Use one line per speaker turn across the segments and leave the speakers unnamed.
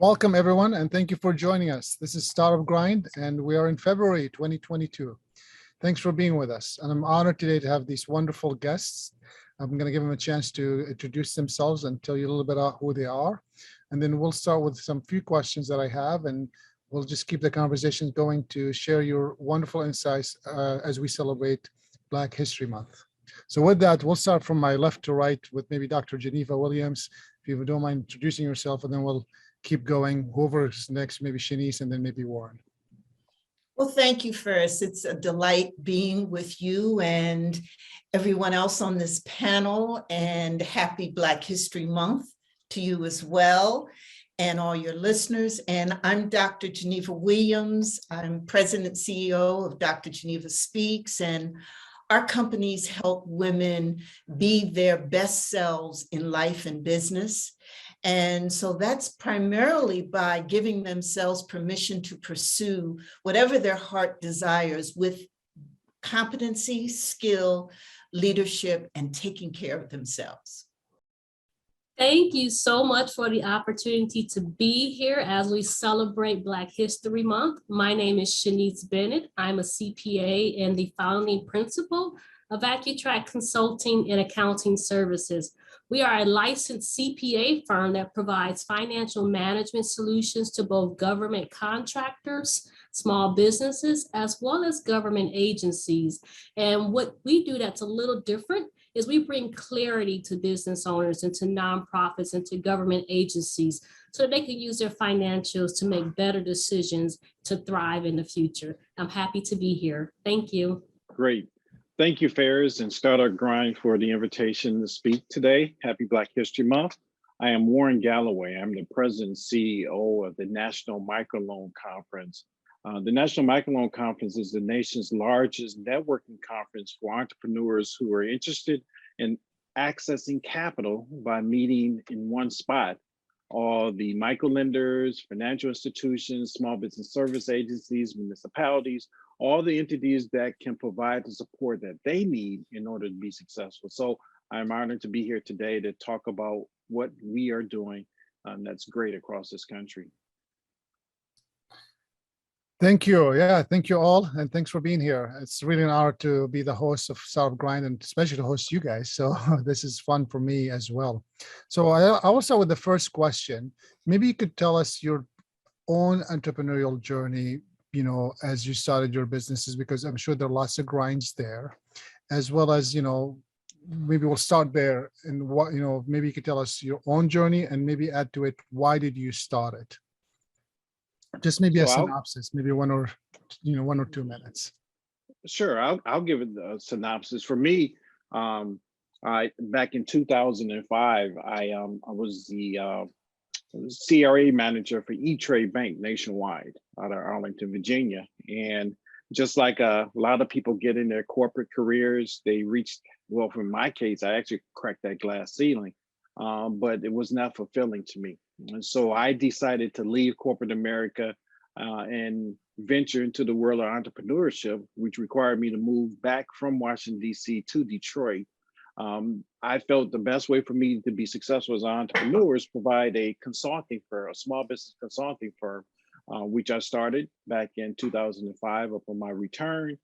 Welcome, everyone, and thank you for joining us. This is Startup Grind, and we are in February 2022. Thanks for being with us, and I'm honored today to have these wonderful guests. I'm going to give them a chance to introduce themselves and tell you a little bit about who they are, and then we'll start with some few questions that I have, and we'll just keep the conversation going to share your wonderful insights as we celebrate Black History Month. So with that, we'll start from my left to right with maybe Dr. Geneva Williams, if you don't mind introducing yourself, and then we'll keep going. Whoever's next, maybe Shaniece, and then maybe Warren.
Well, thank you, Faris. It's a delight being with you and everyone else on this panel, and happy Black History Month to you as well, and all your listeners. And I'm Dr. Geneva Williams. I'm President and CEO of Dr. Geneva Speaks, and our companies help women be their best selves in life and business. And so that's primarily by giving themselves permission to pursue whatever their heart desires with competency, skill, leadership, and taking care of themselves.
Thank you so much for the opportunity to be here as we celebrate Black History Month. My name is Shaniece Bennett. I'm a CPA and the founding principal of Accutrak Consulting and Accounting Services. We are a licensed CPA firm that provides financial management solutions to both government contractors, small businesses, as well as government agencies. And what we do that's a little different is we bring clarity to business owners and to nonprofits and to government agencies so that they can use their financials to make better decisions to thrive in the future. I'm happy to be here. Thank you.
Great. Thank you, Faris and Startup Grind, for the invitation to speak today. Happy Black History Month. I am Warren Galloway. I'm the President and CEO of the National Microloan Conference. The National Microloan Conference is the nation's largest networking conference for entrepreneurs who are interested in accessing capital by meeting in one spot. All the microlenders, financial institutions, small business service agencies, municipalities, all the entities that can provide the support that they need in order to be successful. So I'm honored to be here today to talk about what we are doing that's great across this country.
Thank you. Yeah, thank you all. And thanks for being here. It's really an honor to be the host of Startup Grind and especially to host you guys. So this is fun for me as well. So I will start with the first question. Maybe you could tell us your own entrepreneurial journey, you know, as you started your businesses, because I'm sure there are lots of grinds there, as well as, you know, maybe we'll start there and what, you know, maybe you could tell us your own journey and maybe add to it, why did you start it? Just maybe a synopsis, maybe 1 or 2 minutes.
Sure, I'll give it a synopsis. For me, I back in 2005, I was the CRA manager for E-Trade Bank nationwide out of Arlington, Virginia. And just like a lot of people get in their corporate careers, they reached, well, for my case, I actually cracked that glass ceiling, but it was not fulfilling to me. And so I decided to leave corporate America and venture into the world of entrepreneurship, which required me to move back from Washington, D.C. to Detroit. I felt the best way for me to be successful as an entrepreneur is provide a consulting firm, a small business consulting firm, which I started back in 2005 upon my return.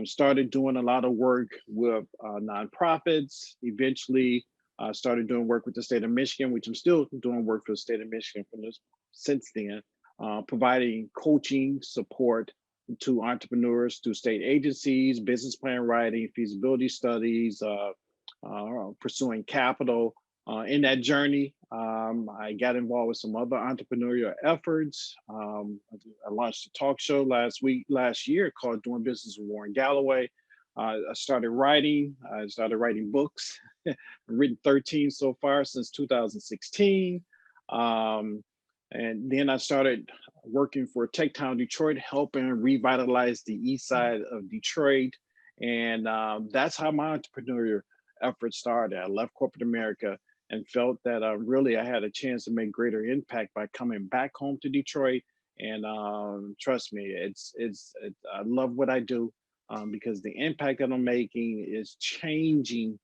Started doing a lot of work with nonprofits, eventually started doing work with the state of Michigan, which I'm still doing work for the state of Michigan since then, providing coaching support to entrepreneurs through state agencies, business plan writing, feasibility studies, pursuing capital. In that journey, I got involved with some other entrepreneurial efforts. I launched a talk show last year called Doing Business with Warren Galloway. I started writing books. I've written 13 so far since 2016. And then I started working for TechTown Detroit, helping revitalize the east side of Detroit. And that's how my entrepreneurial effort started. I left corporate America and felt that really I had a chance to make greater impact by coming back home to Detroit. And trust me, I love what I do because the impact that I'm making is changing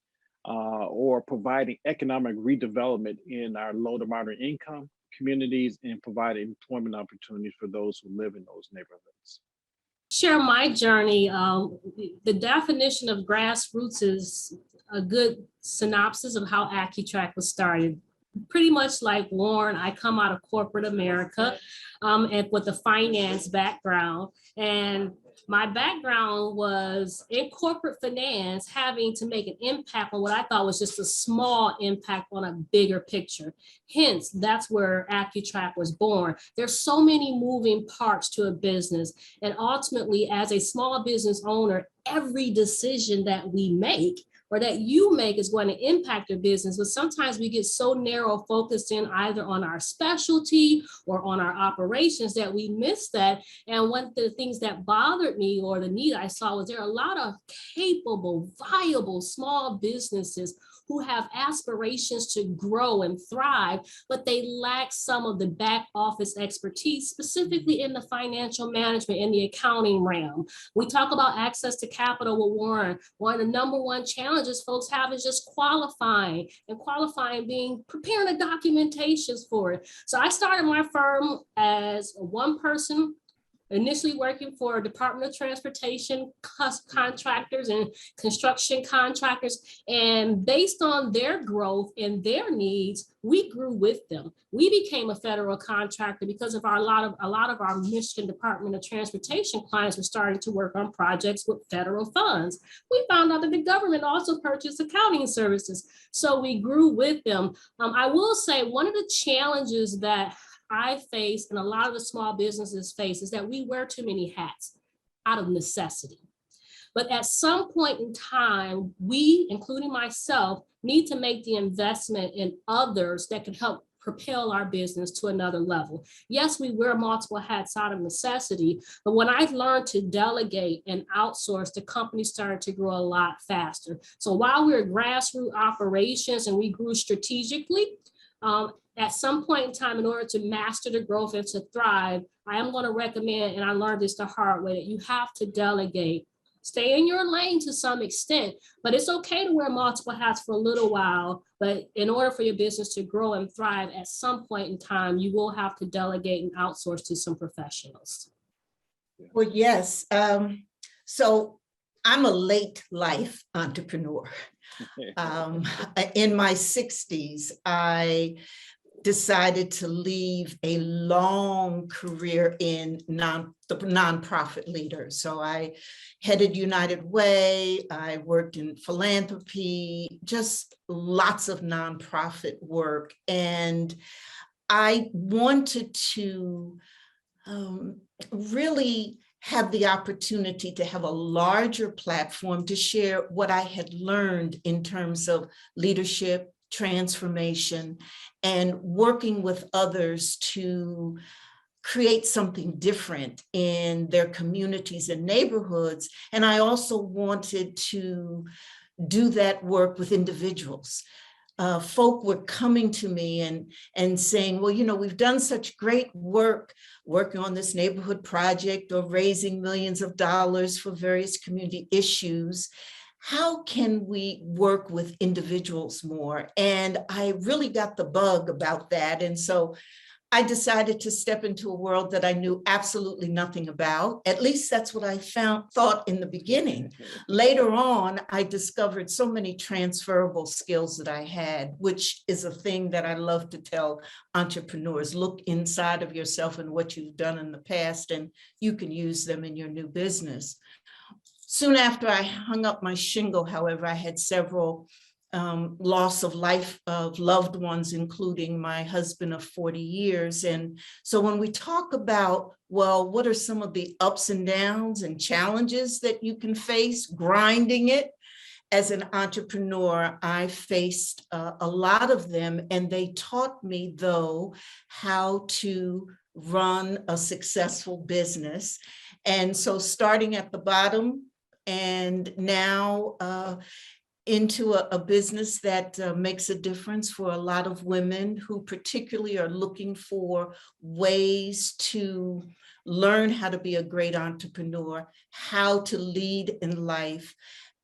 or providing economic redevelopment in our low to moderate income communities and provide employment opportunities for those who live in those neighborhoods.
Share my journey. The definition of grassroots is a good synopsis of how Accutrak was started. Pretty much like Warren, I come out of corporate America and with a finance background. And my background was in corporate finance, having to make an impact on what I thought was just a small impact on a bigger picture. Hence, that's where Accutrak was born. There's so many moving parts to a business. And ultimately, as a small business owner, every decision that we make or that you make is going to impact your business. But sometimes we get so narrow focused in either on our specialty or on our operations that we miss that. And one of the things that bothered me, or the need I saw, was there are a lot of capable, viable small businesses who have aspirations to grow and thrive, but they lack some of the back office expertise, specifically in the financial management and the accounting realm. We talk about access to capital with Warren. One of the number one challenges folks have is just qualifying, and qualifying being preparing the documentations for it. So I started my firm as a one person, initially working for Department of Transportation contractors and construction contractors. And based on their growth and their needs, we grew with them. We became a federal contractor because of a lot of our Michigan Department of Transportation clients were starting to work on projects with federal funds. We found out that the government also purchased accounting services. So we grew with them. I will say one of the challenges that I face and a lot of the small businesses face is that we wear too many hats out of necessity. But at some point in time, we, including myself, need to make the investment in others that can help propel our business to another level. Yes, we wear multiple hats out of necessity, but when I learned to delegate and outsource, the company started to grow a lot faster. So while we were grassroots operations and we grew strategically, at some point in time, in order to master the growth and to thrive, I am going to recommend, and I learned this the hard way, that you have to delegate. Stay in your lane to some extent, but it's okay to wear multiple hats for a little while. But in order for your business to grow and thrive, at some point in time, you will have to delegate and outsource to some professionals.
Well, yes. So I'm a late life entrepreneur. In my 60s, I decided to leave a long career in the nonprofit leader. So I headed United Way, I worked in philanthropy, just lots of nonprofit work. And I wanted to really have the opportunity to have a larger platform to share what I had learned in terms of leadership, transformation, and working with others to create something different in their communities and neighborhoods. And I also wanted to do that work with individuals. Folk were coming to me and saying, well, you know, we've done such great work working on this neighborhood project or raising millions of dollars for various community issues. How can we work with individuals more? And I really got the bug about that. And so I decided to step into a world that I knew absolutely nothing about. At least that's what I thought in the beginning. Later on, I discovered so many transferable skills that I had, which is a thing that I love to tell entrepreneurs. Look inside of yourself and what you've done in the past, and you can use them in your new business. Soon after I hung up my shingle, however, I had several loss of life of loved ones, including my husband of 40 years. And so when we talk about, well, what are some of the ups and downs and challenges that you can face grinding it? As an entrepreneur, I faced a lot of them, and they taught me, though, how to run a successful business. And so starting at the bottom, and now into a business that makes a difference for a lot of women who particularly are looking for ways to learn how to be a great entrepreneur, how to lead in life,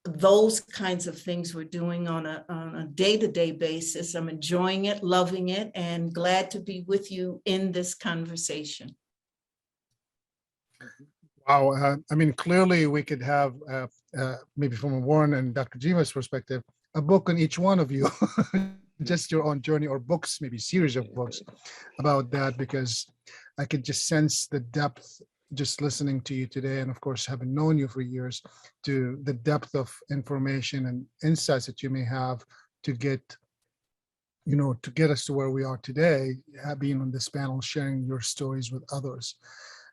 those kinds of things we're doing on a day-to-day basis. I'm enjoying it, loving it, and glad to be with you in this conversation.
Wow. I mean, clearly we could have, maybe from a Warren and Dr. Geneva's perspective, a book on each one of you, just your own journey, or books, maybe series of books about that, because I could just sense the depth just listening to you today. And of course, having known you for years, to the depth of information and insights that you may have to get, to get us to where we are today, being on this panel, sharing your stories with others.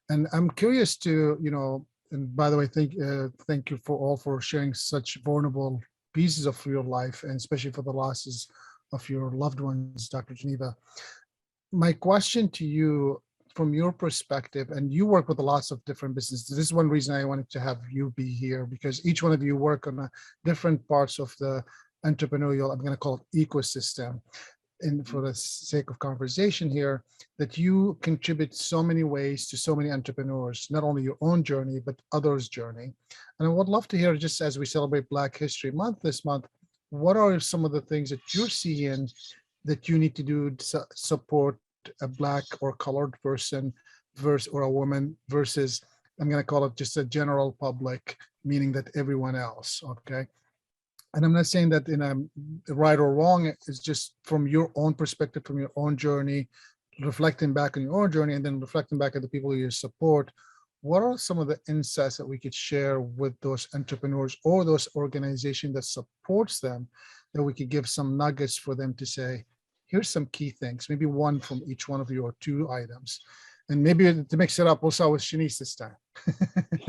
And I'm curious to, and by the way, thank you for sharing such vulnerable pieces of your life, and especially for the losses of your loved ones, Dr. Geneva. My question to you, from your perspective, and you work with lots of different businesses. This is one reason I wanted to have you be here, because each one of you work on different parts of the entrepreneurial, I'm going to call it ecosystem. And for the sake of conversation here, that you contribute so many ways to so many entrepreneurs, not only your own journey, but others' journey. And I would love to hear, just as we celebrate Black History Month this month, what are some of the things that you're seeing that you need to do to support a Black or colored person or a woman versus, I'm going to call it just a general public, meaning that everyone else, okay? And I'm not saying that in a right or wrong, it's just from your own perspective, from your own journey, reflecting back on your own journey, and then reflecting back at the people you support. What are some of the insights that we could share with those entrepreneurs or those organizations that supports them, that we could give some nuggets for them to say, here's some key things, maybe one from each one of you or two items. And maybe to mix it up, we'll start with Shaniece this time.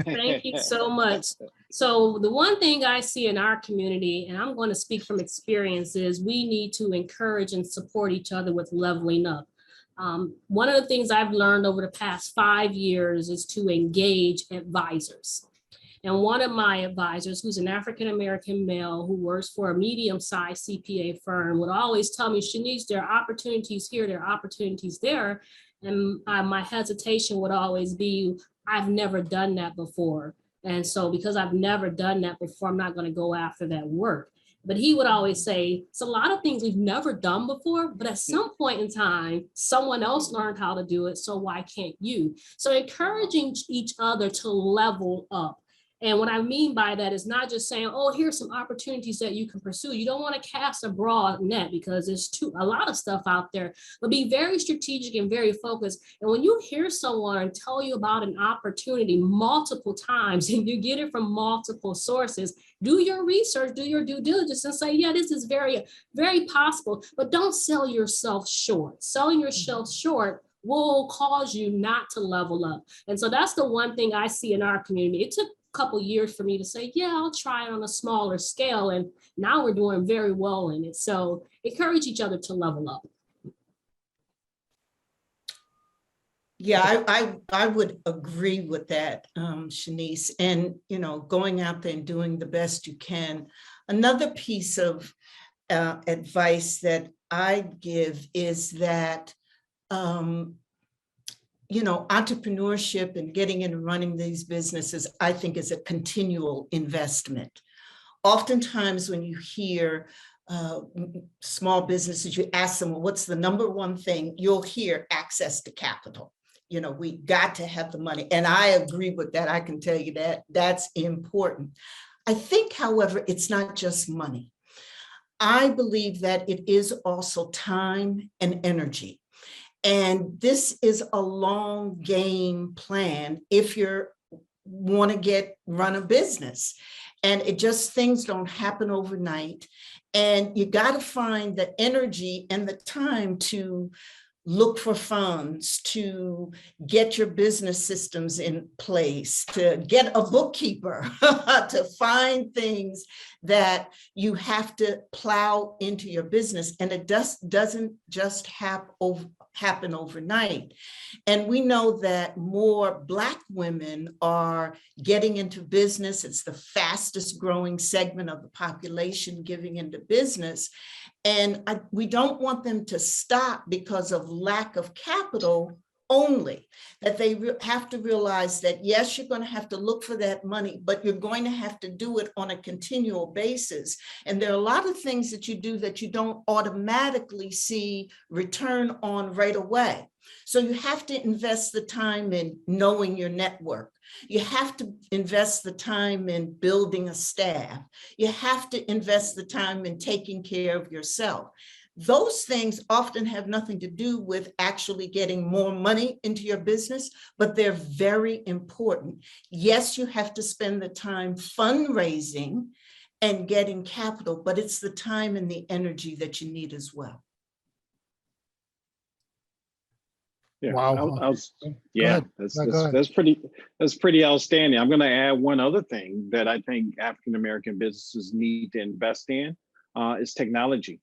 Thank you so much. So the one thing I see in our community, and I'm going to speak from experience, is we need to encourage and support each other with leveling up. One of the things I've learned over the past 5 years is to engage advisors. And one of my advisors, who's an African-American male who works for a medium-sized CPA firm, would always tell me, Shaniece, there are opportunities here, there are opportunities there. And my hesitation would always be, I've never done that before. And so because I've never done that before, I'm not going to go after that work. But he would always say, it's a lot of things we've never done before, but at some point in time, someone else learned how to do it. So why can't you? So encouraging each other to level up. And what I mean by that is not just saying, oh, here's some opportunities that you can pursue. You don't want to cast a broad net because there's a lot of stuff out there, but be very strategic and very focused. And when you hear someone tell you about an opportunity multiple times and you get it from multiple sources, do your research, do your due diligence and say, yeah, this is very, very possible, but don't sell yourself short. Selling yourself short will cause you not to level up. And so that's the one thing I see in our community. It took couple years for me to say, yeah, I'll try it on a smaller scale. And now we're doing very well in it. So encourage each other to level up.
Yeah, I would agree with that, Shaniece. And, going out there and doing the best you can. Another piece of advice that I give is that entrepreneurship and getting in and running these businesses, I think, is a continual investment. Oftentimes when you hear small businesses, you ask them, well, what's the number one thing? You'll hear access to capital. We got to have the money. And I agree with that. I can tell you that that's important. I think, however, it's not just money. I believe that it is also time and energy. And this is a long game plan if you want to run a business. And things don't happen overnight. And you got to find the energy and the time to look for funds, to get your business systems in place, to get a bookkeeper, to find things that you have to plow into your business. And it doesn't just happen overnight. And we know that more Black women are getting into business. It's the fastest growing segment of the population getting into business. And we don't want them to stop because of lack of capital only, that they have to realize that, yes, you're going to have to look for that money, but you're going to have to do it on a continual basis. And there are a lot of things that you do that you don't automatically see return on right away. So you have to invest the time in knowing your network. You have to invest the time in building a staff. You have to invest the time in taking care of yourself. Those things often have nothing to do with actually getting more money into your business, but they're very important. Yes, you have to spend the time fundraising and getting capital, but it's the time and the energy that you need as well.
Yeah,
Wow.
yeah, that's pretty outstanding. I'm going to add one other thing that I think African American businesses need to invest in is technology.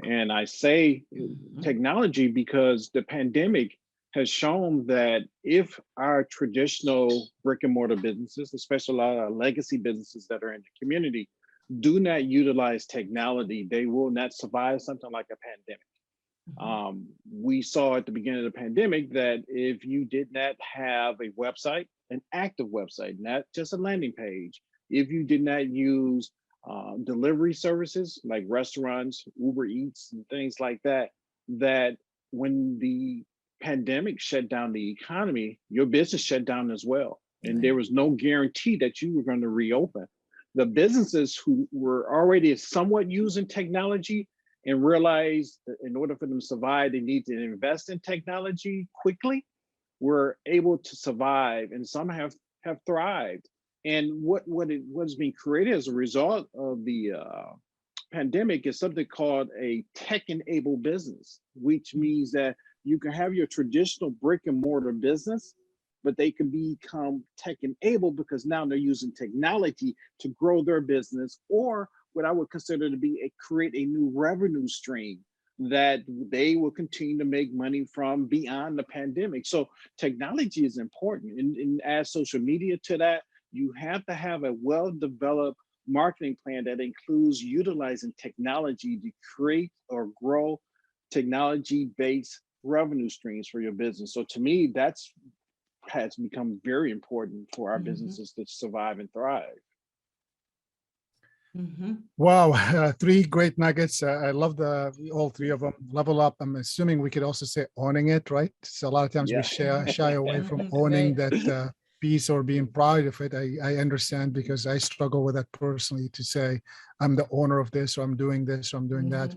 And I say technology because the pandemic has shown that if our traditional brick and mortar businesses, especially a lot of legacy businesses that are in the community, do not utilize technology, they will not survive something like a pandemic. We saw at the beginning of the pandemic that if you did not have a website, an active website, not just a landing page, if you did not use delivery services like restaurants, Uber Eats, and things like that, that when the pandemic shut down the economy, your business shut down as well. And there was no guarantee that you were going to reopen. The businesses who were already somewhat using technology and realized that in order for them to survive, they need to invest in technology quickly, were able to survive, and some have thrived. And what is being created as a result of the pandemic is something called a tech-enabled business, which means that you can have your traditional brick and mortar business, but they can become tech-enabled because now they're using technology to grow their business, or what I would consider to be create a new revenue stream that they will continue to make money from beyond the pandemic. So technology is important, and add social media to that. You have to have a well-developed marketing plan that includes utilizing technology to create or grow technology-based revenue streams for your business. So to me, that's has become very important for our businesses to survive and thrive.
Wow, three great nuggets. I love all three of them. Level up. I'm assuming we could also say owning it, right? So a lot of times we shy away from owning that piece or being proud of it. I understand, because I struggle with that personally, to say I'm the owner of this, or I'm doing this, or I'm doing that.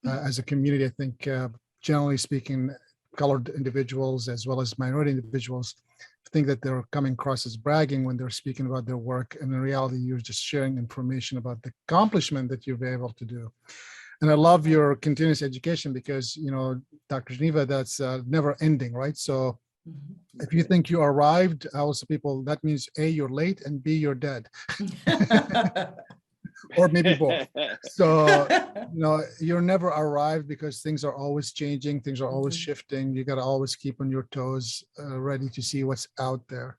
As a community, I think generally speaking, colored individuals as well as minority individuals think that they're coming across as bragging when they're speaking about their work, and in reality, you're just sharing information about the accomplishment that you've been able to do. And I love your continuous education, because, you know, Dr. Geneva, that's never ending, right? So if you think you arrived, I also people, that means A, you're late, and B, you're dead. Or maybe both. So, you know, you're never arrived, because things are always changing, things are always shifting. You got to always keep on your toes, ready to see what's out there.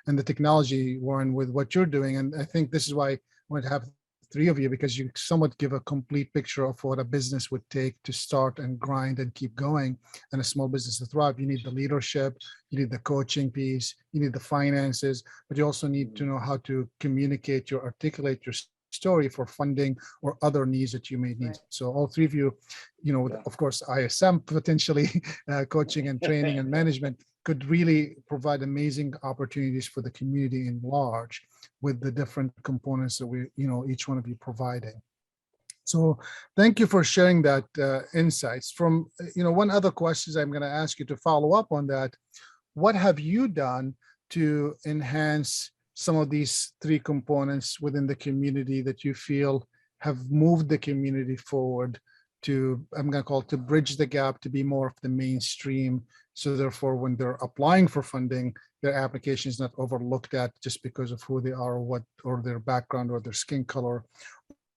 And the technology, Warren, with what you're doing, and I think this is why I want to have three of you, because you somewhat give a complete picture of what a business would take to start and grind and keep going, and a small business to thrive. You need the leadership, you need the coaching piece, you need the finances, but you also need to know how to communicate articulate your story for funding or other needs that you may need. So all three of you, you know, of course, ISM potentially, coaching and training and management, could really provide amazing opportunities for the community in large, with the different components that we, you know, each one of you providing. So thank you for sharing that insights. From, you know, one other question I'm going to ask you to follow up on that. What have you done to enhance some of these three components within the community that you feel have moved the community forward to, I'm going to call it, to bridge the gap, to be more of the mainstream? So therefore, when they're applying for funding, their application is not overlooked at just because of who they are, or what, or their background, or their skin color,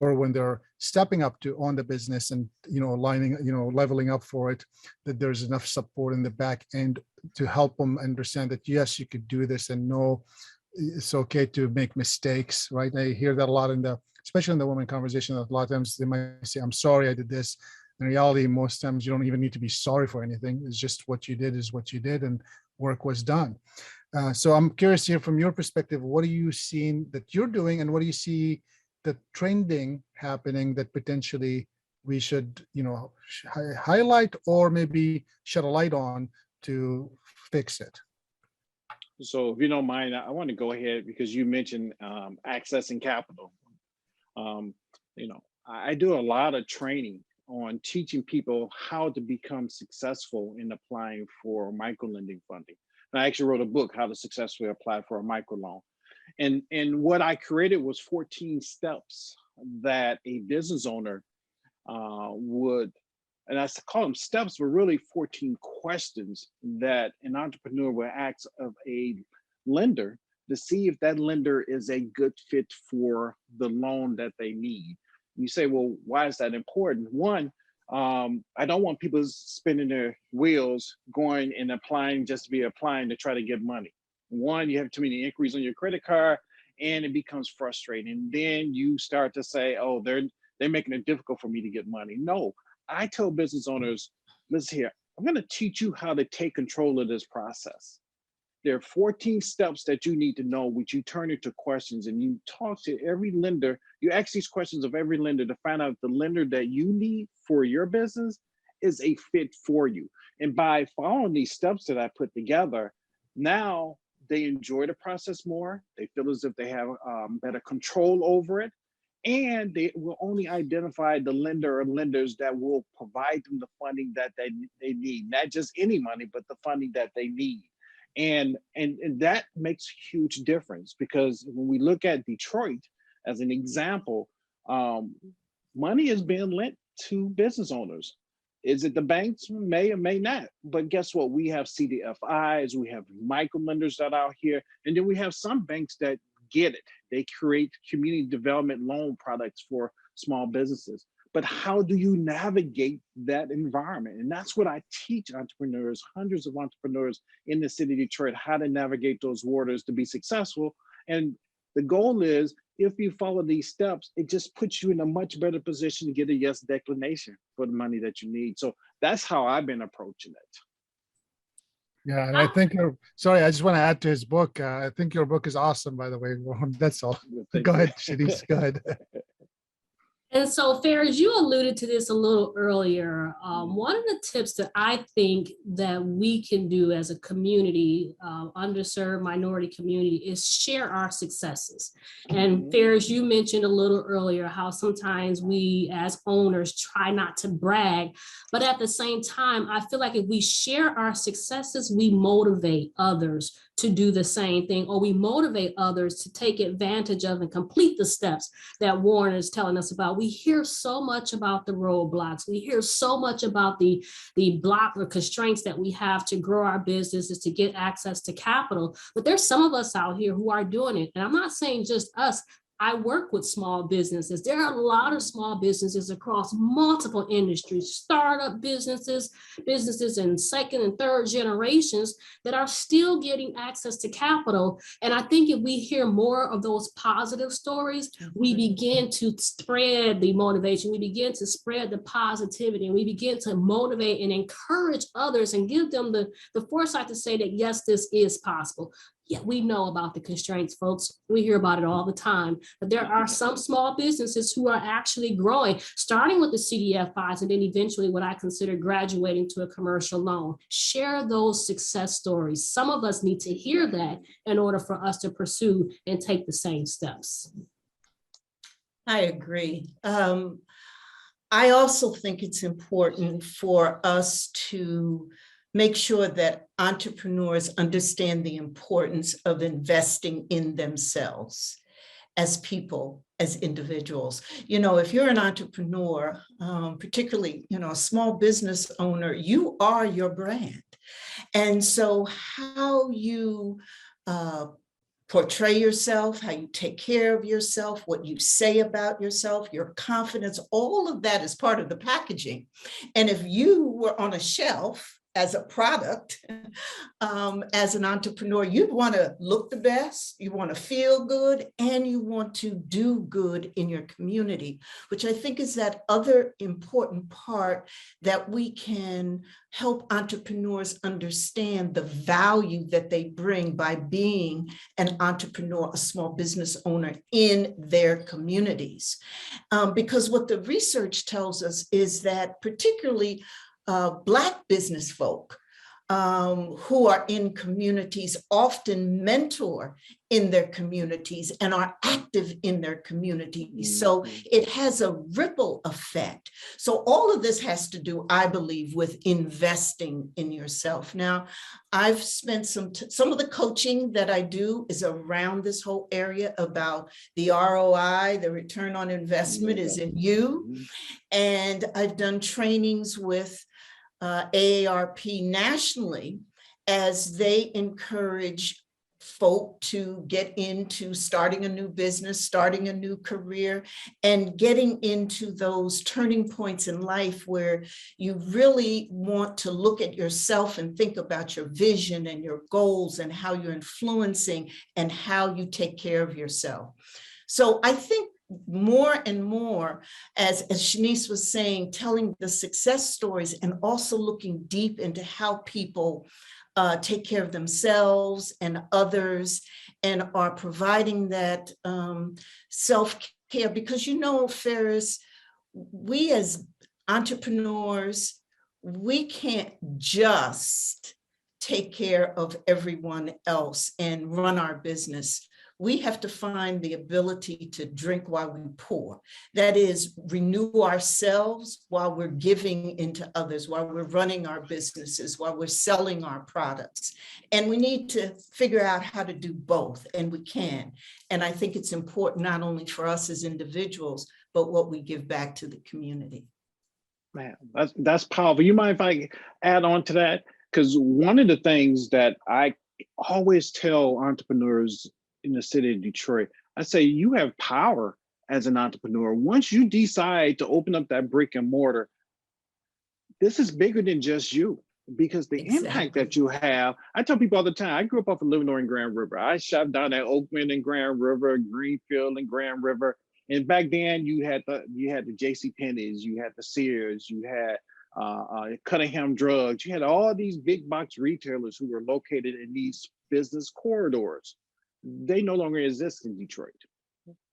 or when they're stepping up to own the business and, you know, leveling up for it, that there's enough support in the back end to help them understand that, yes, you could do this, and no, it's okay to make mistakes, right? I hear that a lot especially in the women conversation, that a lot of times they might say, I'm sorry I did this. In reality, most times you don't even need to be sorry for anything. It's just what you did is what you did, and work was done. So I'm curious here from your perspective, what are you seeing that you're doing, and what do you see the trending happening that potentially we should, highlight or maybe shed a light on to fix it?
So if you don't mind, I want to go ahead because you mentioned accessing capital. I do a lot of training on teaching people how to become successful in applying for microlending funding. And I actually wrote a book, How to Successfully Apply for a Microloan. And what I created was 14 steps that a business owner would, and I call them steps, but really 14 questions that an entrepreneur will ask of a lender to see if that lender is a good fit for the loan that they need. You say, well, why is that important? One, I don't want people spinning their wheels, going and applying just to be applying to try to get money. One, you have too many inquiries on your credit card, and it becomes frustrating. Then you start to say, oh, they're making it difficult for me to get money. No, I tell business owners, listen here, I'm going to teach you how to take control of this process. There are 14 steps that you need to know, which you turn into questions, and you talk to every lender. You ask these questions of every lender to find out if the lender that you need for your business is a fit for you. And by following these steps that I put together, now they enjoy the process more. They feel as if they have better control over it. And they will only identify the lender or lenders that will provide them the funding that they need, not just any money, but the funding that they need. And that makes a huge difference, because when we look at Detroit as an example, money is being lent to business owners. Is it the banks? May or may not. But guess what? We have CDFIs, we have micro lenders that are out here, and then we have some banks that get it. They create community development loan products for small businesses. But how do you navigate that environment? And that's what I teach entrepreneurs, hundreds of entrepreneurs in the city of Detroit, how to navigate those waters to be successful. And the goal is, if you follow these steps, it just puts you in a much better position to get a yes declination for the money that you need. So that's how I've been approaching it.
Yeah, and I think sorry, I just want to add to his book. I think your book is awesome, by the way. That's all. Go ahead, Shaniece, go ahead.
And so, Faris, you alluded to this a little earlier. One of the tips that I think that we can do as a community, underserved minority community, is share our successes. And Faris, you mentioned a little earlier how sometimes we as owners try not to brag, but at the same time, I feel like if we share our successes, we motivate others to do the same thing, or we motivate others to take advantage of and complete the steps that Warren is telling us about. We hear so much about the roadblocks. We hear so much about the block or constraints that we have to grow our businesses, to get access to capital. But there's some of us out here who are doing it. And I'm not saying just us. I work with small businesses. There are a lot of small businesses across multiple industries, startup businesses, businesses in second and third generations that are still getting access to capital. And I think if we hear more of those positive stories, we begin to spread the motivation, we begin to spread the positivity, and we begin to motivate and encourage others and give them the foresight to say that, yes, this is possible. Yeah, we know about the constraints, folks. We hear about it all the time. But there are some small businesses who are actually growing, starting with the CDFIs and then eventually what I consider graduating to a commercial loan. Share those success stories. Some of us need to hear that in order for us to pursue and take the same steps.
I agree. I also think it's important for us to make sure that entrepreneurs understand the importance of investing in themselves as people, as individuals. You know, if you're an entrepreneur, particularly, a small business owner, you are your brand. And so how you portray yourself, how you take care of yourself, what you say about yourself, your confidence, all of that is part of the packaging. And if you were on a shelf as a product, as an entrepreneur, you want to look the best, you want to feel good, and you want to do good in your community, which I think is that other important part that we can help entrepreneurs understand the value that they bring by being an entrepreneur, a small business owner in their communities. Because what the research tells us is that particularly Black business folk who are in communities often mentor in their communities and are active in their communities. So it has a ripple effect. So all of this has to do, I believe, with investing in yourself. Now, I've spent some of the coaching that I do is around this whole area about the ROI, the return on investment is in you. And I've done trainings with AARP nationally as they encourage folk to get into starting a new business, starting a new career, and getting into those turning points in life where you really want to look at yourself and think about your vision and your goals and how you're influencing and how you take care of yourself. So I think more and more, as Shaniece was saying, telling the success stories and also looking deep into how people take care of themselves and others and are providing that self-care. Because, you know, Faris, we as entrepreneurs, we can't just take care of everyone else and run our business. We have to find the ability to drink while we pour. That is, renew ourselves while we're giving into others, while we're running our businesses, while we're selling our products. And we need to figure out how to do both, and we can. And I think it's important not only for us as individuals, but what we give back to the community.
Man, that's powerful. You mind if I add on to that? Because one of the things that I always tell entrepreneurs in the city of Detroit, I say you have power as an entrepreneur. Once you decide to open up that brick and mortar, this is bigger than just you, because the impact that you have, I tell people all the time, I grew up off of Livernois and Grand River. I shot down at Oakland and Grand River, Greenfield and Grand River. And back then you had the JCPenney's, you had the Sears, you had Cunningham Drugs, you had all these big box retailers who were located in these business corridors. They no longer exist in Detroit.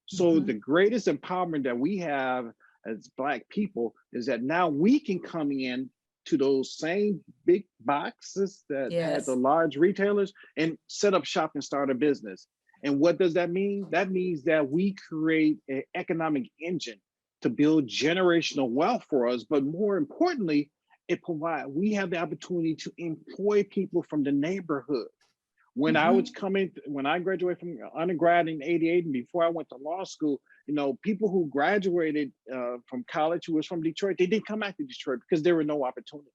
So the greatest empowerment that we have as Black people is that now we can come in to those same big boxes that had the large retailers and set up shop and start a business. And what does that mean? That means that we create an economic engine to build generational wealth for us. But more importantly, we have the opportunity to employ people from the neighborhood. When I graduated from undergrad in '88 and before I went to law school, you know, people who graduated from college who was from Detroit, they didn't come back to Detroit because there were no opportunities.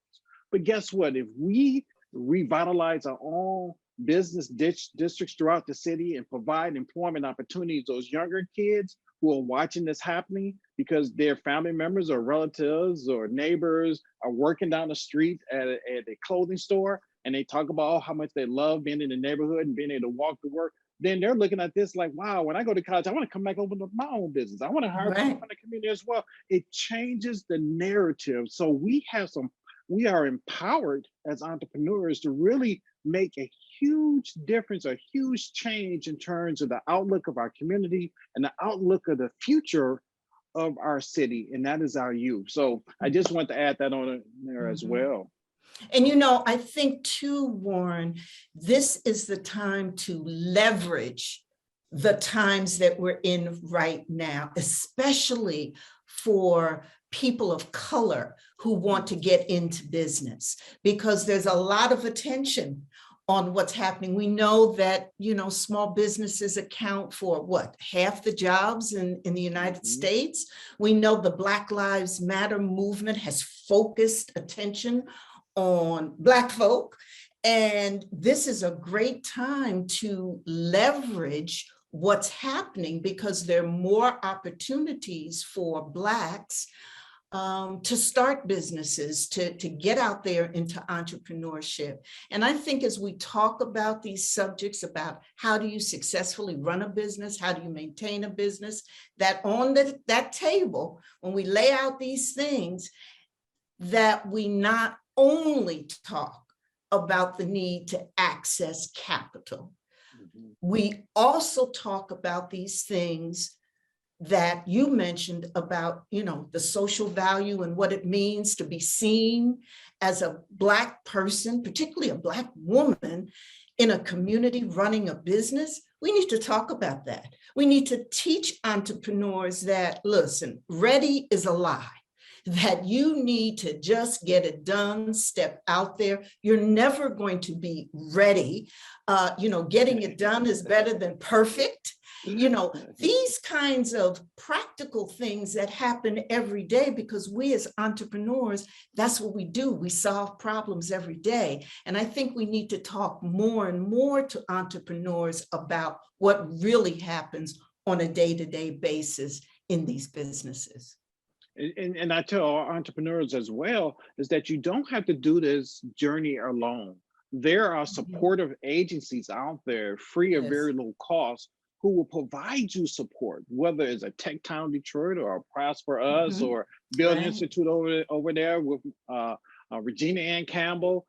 But guess what? If we revitalize our own business districts throughout the city and provide employment opportunities, those younger kids who are watching this happening because their family members or relatives or neighbors are working down the street at a clothing store, and they talk about how much they love being in the neighborhood and being able to walk to work, then they're looking at this like, wow, when I go to college, I want to come back open up my own business. I want to hire people from the community as well. It changes the narrative. So we are empowered as entrepreneurs to really make a huge difference, a huge change in terms of the outlook of our community and the outlook of the future of our city, and that is our youth. So I just want to add that on there as well.
And, you know, I think too, Warren, this is the time to leverage the times that we're in right now, especially for people of color who want to get into business, because there's a lot of attention on what's happening. We know that, you know, small businesses account for what, half the jobs in the United States. We know the Black Lives Matter movement has focused attention on Black folk. And this is a great time to leverage what's happening because there are more opportunities for Blacks to start businesses, to get out there into entrepreneurship. And I think as we talk about these subjects about how do you successfully run a business, how do you maintain a business, that on that table, when we lay out these things, that we not only talk about the need to access capital, we also talk about these things that you mentioned about, the social value and what it means to be seen as a Black person, particularly a Black woman in a community running a business. We need to talk about that. We need to teach entrepreneurs that, listen, ready is a lie, that you need to just get it done, step out there. You're never going to be ready. Getting it done is better than perfect. These kinds of practical things that happen every day, because we as entrepreneurs, that's what we do. We solve problems every day. And I think we need to talk more and more to entrepreneurs about what really happens on a day-to-day basis in these businesses.
And I tell our entrepreneurs as well, is that you don't have to do this journey alone. There are supportive agencies out there, free of very low cost, who will provide you support, whether it's a Tech Town Detroit or a Prosper Us or Build Institute over there with Regina Ann Campbell.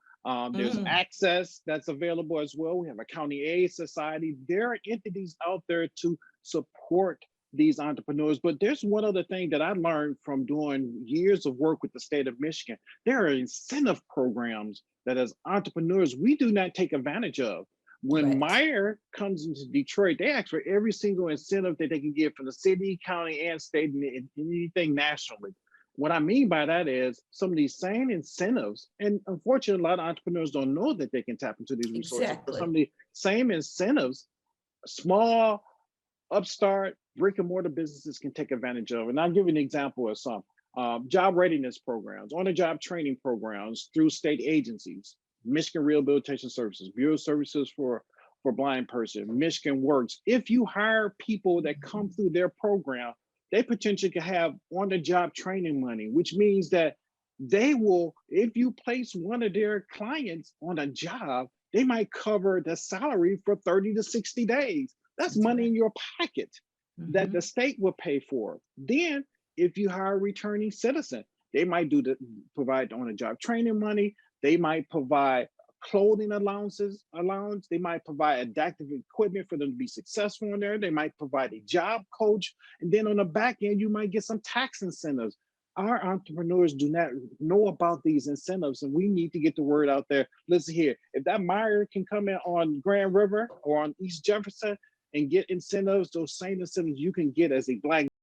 There's Access that's available as well. We have a County Aid Society. There are entities out there to support these entrepreneurs. But there's one other thing that I learned from doing years of work with the state of Michigan. There are incentive programs that as entrepreneurs, we do not take advantage of. When Meyer comes into Detroit, they ask for every single incentive that they can get from the city, county, and state, and anything nationally. What I mean by that is some of these same incentives, and unfortunately, a lot of entrepreneurs don't know that they can tap into these resources. But some of the same incentives, small, upstart, brick and mortar businesses can take advantage of. And I'll give you an example of some. Job readiness programs, on-the-job training programs through state agencies. Michigan Rehabilitation Services, Bureau of Services for Blind Person, Michigan Works. If you hire people that come through their program, they potentially could have on-the-job training money, which means that they will, if you place one of their clients on a job, they might cover the salary for 30 to 60 days. That's money in your pocket that the state will pay for. Then, if you hire a returning citizen, they might provide on-the-job training money. They might provide clothing allowance. They might provide adaptive equipment for them to be successful in there. They might provide a job coach. And then on the back end, you might get some tax incentives. Our entrepreneurs do not know about these incentives, and we need to get the word out there. Listen here, if that Meyer can come in on Grand River or on East Jefferson and get incentives, those same incentives you can get as a Black